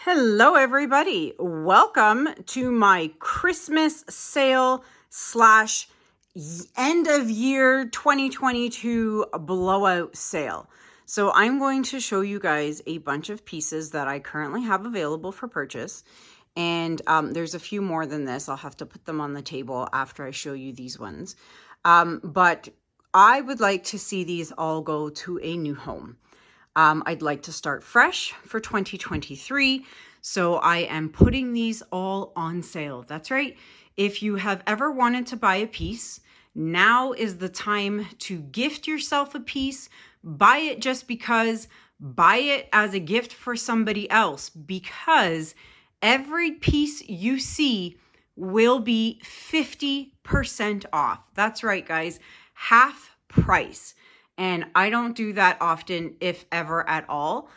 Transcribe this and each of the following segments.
Hello everybody, welcome to my Christmas sale slash end of year 2022 blowout sale. So I'm going to show you guys a bunch of pieces that I currently have available for purchase. And there's a few more than this. I'll have to put them on the table after I show you these ones. But I would like to see these all go to a new home. I'd like to start fresh for 2023. So I am putting these all on sale. That's right. If you have ever wanted to buy a piece, now is the time to gift yourself a piece. Buy it just because, buy it as a gift for somebody else, because every piece you see will be 50% off. That's right, guys. Half price. And I don't do that often, if ever at all.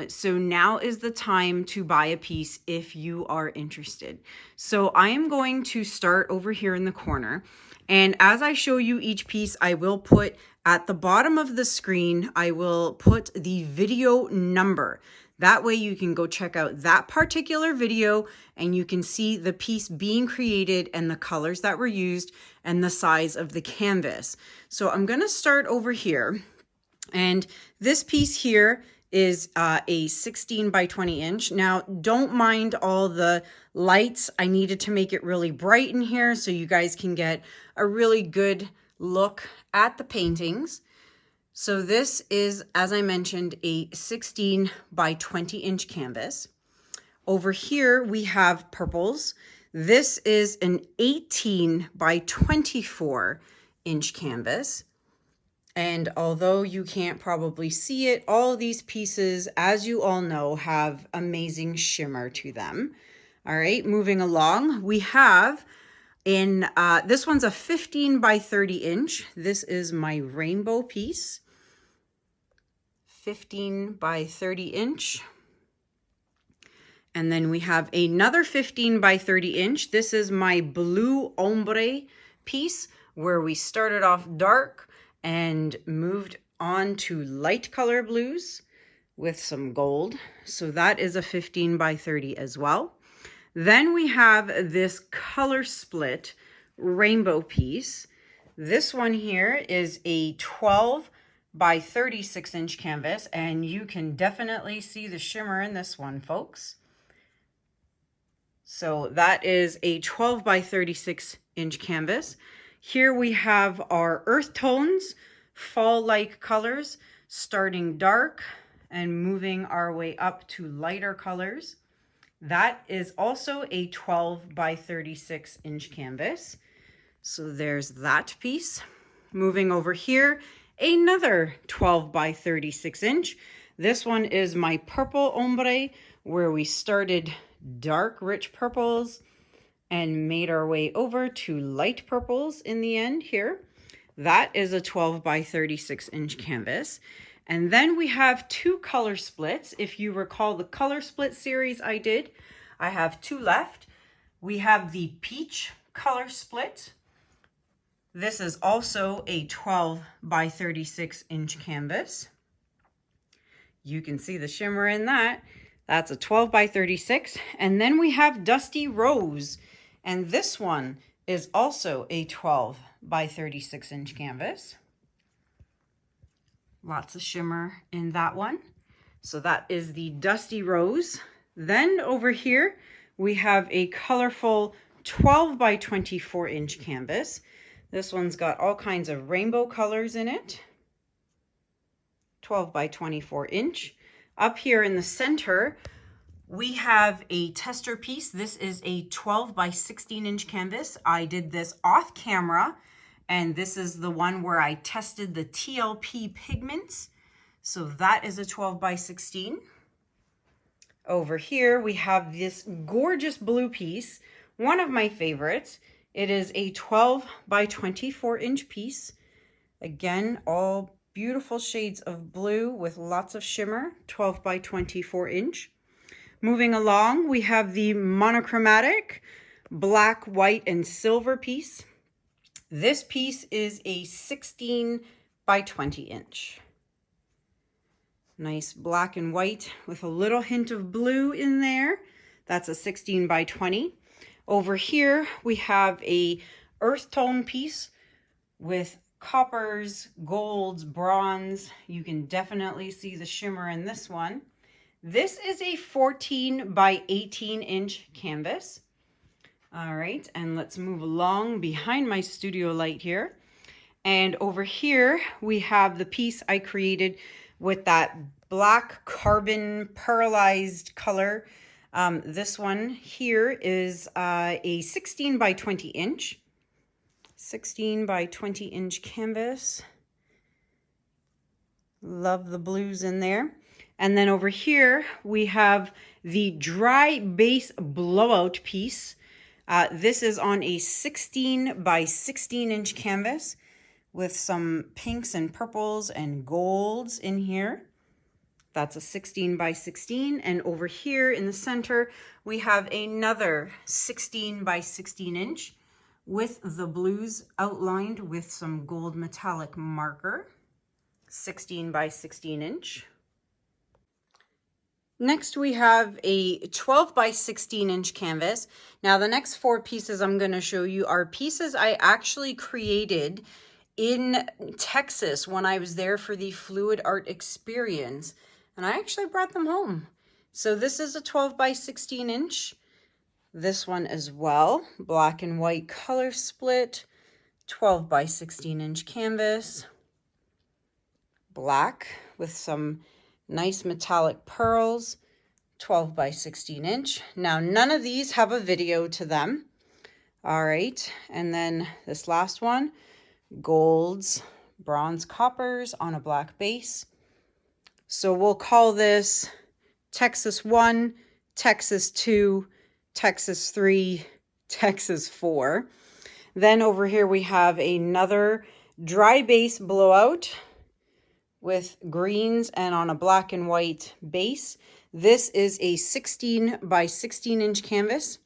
So now is the time to buy a piece if you are interested. So I am going to start over here in the corner. And as I show you each piece, I will put at the bottom of the screen, I will put the video number. That way you can go check out that particular video and you can see the piece being created and the colors that were used and the size of the canvas. So I'm going to start over here. And this piece here is a 16 by 20 inch. Now, don't mind all the lights. I needed to make it really bright in here so you guys can get a really good look at the paintings. So this is, as I mentioned, a 16 by 20 inch canvas. Over here, we have purples. This is an 18 by 24 inch canvas. And although you can't probably see it, all of these pieces, as you all know, have amazing shimmer to them. All right, moving along, we have this one's a 15 by 30 inch. This is my rainbow piece. 15 by 30 inch. And then we have another 15 by 30 inch. This is my blue ombre piece where we started off dark and moved on to light color blues with some gold. So that is a 15 by 30 as well. Then we have this color split rainbow piece. This one here is a 12 by 36 inch canvas, and you can definitely see the shimmer in this one, folks. So that is a 12 by 36 inch canvas. Here we have our earth tones, fall-like colors, starting dark and moving our way up to lighter colors. That is also a 12 by 36 inch canvas. So there's that piece. Moving over here, another 12 by 36 inch. This one is my purple ombre, where we started dark, rich purples and made our way over to light purples in the end here. That is a 12 by 36 inch canvas. And then we have two color splits. If you recall the color split series I did, I have two left. We have the peach color split. This is also a 12 by 36 inch canvas. You can see the shimmer in that. That's a 12 by 36. And then we have Dusty Rose. And this one is also a 12 by 36 inch canvas. Lots of shimmer in that one. So that is the Dusty Rose. Then over here, we have a colorful 12 by 24 inch canvas. This one's got all kinds of rainbow colors in it. 12 by 24 inch. Up here in the center, we have a tester piece. This is a 12 by 16 inch canvas. I did this off camera, and this is the one where I tested the TLP pigments. So that is a 12 by 16. Over here, we have this gorgeous blue piece, one of my favorites. It is a 12 by 24 inch piece. Again, all beautiful shades of blue with lots of shimmer, 12 by 24 inch. Moving along, we have the monochromatic black, white, and silver piece. This piece is a 16 by 20 inch. Nice black and white with a little hint of blue in there. That's a 16 by 20. Over here, we have a earth tone piece with coppers, golds, bronze. You can definitely see the shimmer in this one. This is a 14 by 18 inch canvas. All right, and let's move along behind my studio light here. And over here, we have the piece I created with that black carbon pearlized color. This one here is a 16 by 20 inch. 16 by 20 inch canvas. Love the blues in there. And then over here, we have the dry base blowout piece. This is on a 16 by 16 inch canvas with some pinks and purples and golds in here. That's a 16 by 16. And over here in the center, we have another 16 by 16 inch with the blues outlined with some gold metallic marker. 16 by 16 inch. Next, we have a 12 by 16 inch canvas. Now, the next 4 pieces I'm going to show you are pieces I actually created in Texas when I was there for the Fluid Art Experience, and I actually brought them home. So this is a 12 by 16 inch. This one as well, black and white color split, 12 by 16 inch canvas, black with some nice metallic pearls, 12 by 16 inch. Now, none of these have a video to them. All right, and then this last one, golds, bronze, coppers on a black base. So we'll call this Texas 1, Texas 2, Texas 3, Texas 4. Then over here we have another dry base blowout with greens and on a black and white base. This is a 16 by 16 inch canvas.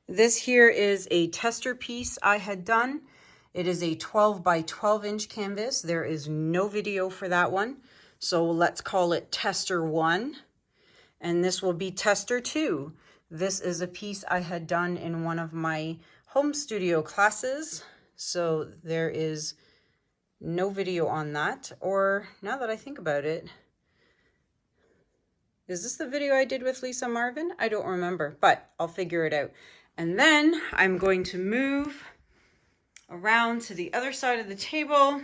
This here is a tester piece I had done. It is a 12 by 12 inch canvas. There is no video for that one. So let's call it tester 1. And this will be tester 2. This is a piece I had done in one of my home studio classes. So there is no video on that. Or now that I think about it, is this the video I did with Lisa Marvin? I don't remember, but I'll figure it out. And then I'm going to move around to the other side of the table.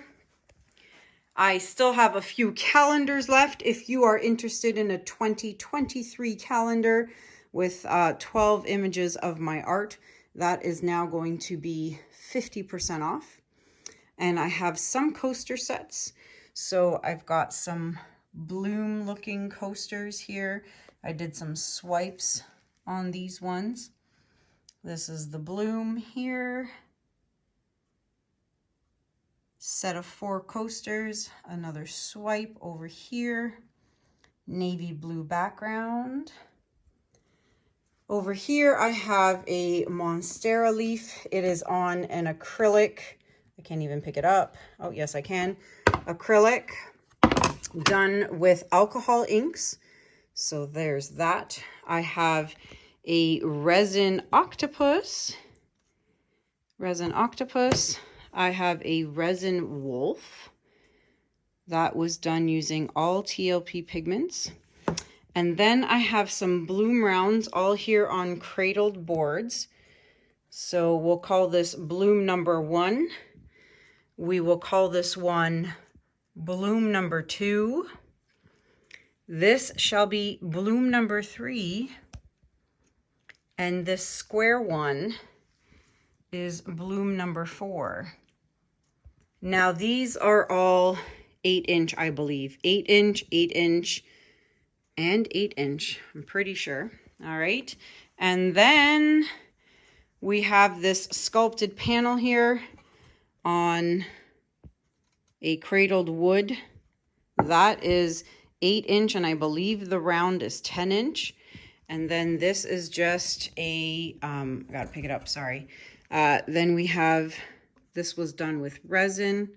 I still have a few calendars left. If you are interested in a 2023 calendar with 12 images of my art, that is now going to be 50% off. And I have some coaster sets. So I've got some bloom looking coasters here. I did some swipes on these ones. This is the bloom here. Set of 4 coasters, another swipe over here, navy blue background. Over here I have a Monstera leaf. It is on an acrylic. I can't even pick it up. Oh, yes, I can. Acrylic done with alcohol inks. So there's that. I have a resin octopus. I have a resin wolf. That was done using all TLP pigments. And then I have some bloom rounds all here on cradled boards. So we'll call this bloom number 1. We will call this one bloom number 2. This shall be bloom number 3. And this square one is bloom number 4. Now these are all 8 inch, I believe. 8 inch, 8 inch, and 8 inch, I'm pretty sure. All right. And then we have this sculpted panel here on a cradled wood. That is 8 inch, and I believe the round is 10 inch. And then this is just a, I gotta pick it up, sorry. Then we have, this was done with resin.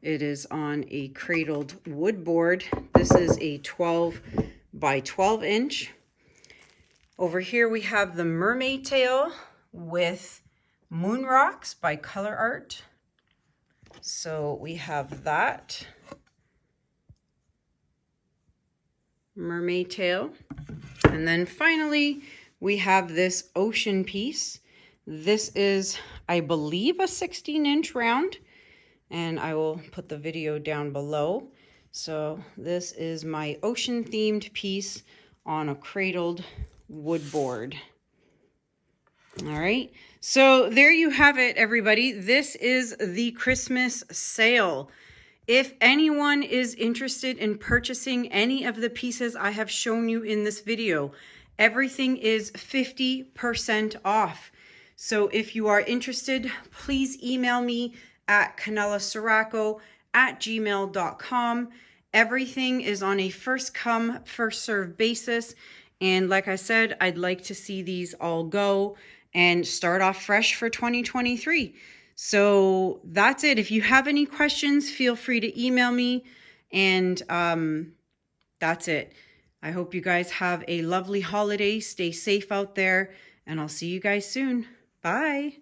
It is on a cradled wood board. This is a 12 by 12 inch. Over here we have the mermaid tail with moon rocks by Color Art. So we have that mermaid tail. And then finally, we have this ocean piece. This is, I believe, a 16-inch round, and I will put the video down below. So this is my ocean themed piece on a cradled wood board. All right, so there you have it, everybody. This is the Christmas sale. If anyone is interested in purchasing any of the pieces I have shown you in this video, everything is 50% off. So if you are interested, please email me at kanellaciraco@gmail.com. Everything is on a first come, first serve basis. And like I said, I'd like to see these all go and start off fresh for 2023. So that's it. If you have any questions, feel free to email me. And that's it. I hope you guys have a lovely holiday. Stay safe out there, and I'll see you guys soon. Bye.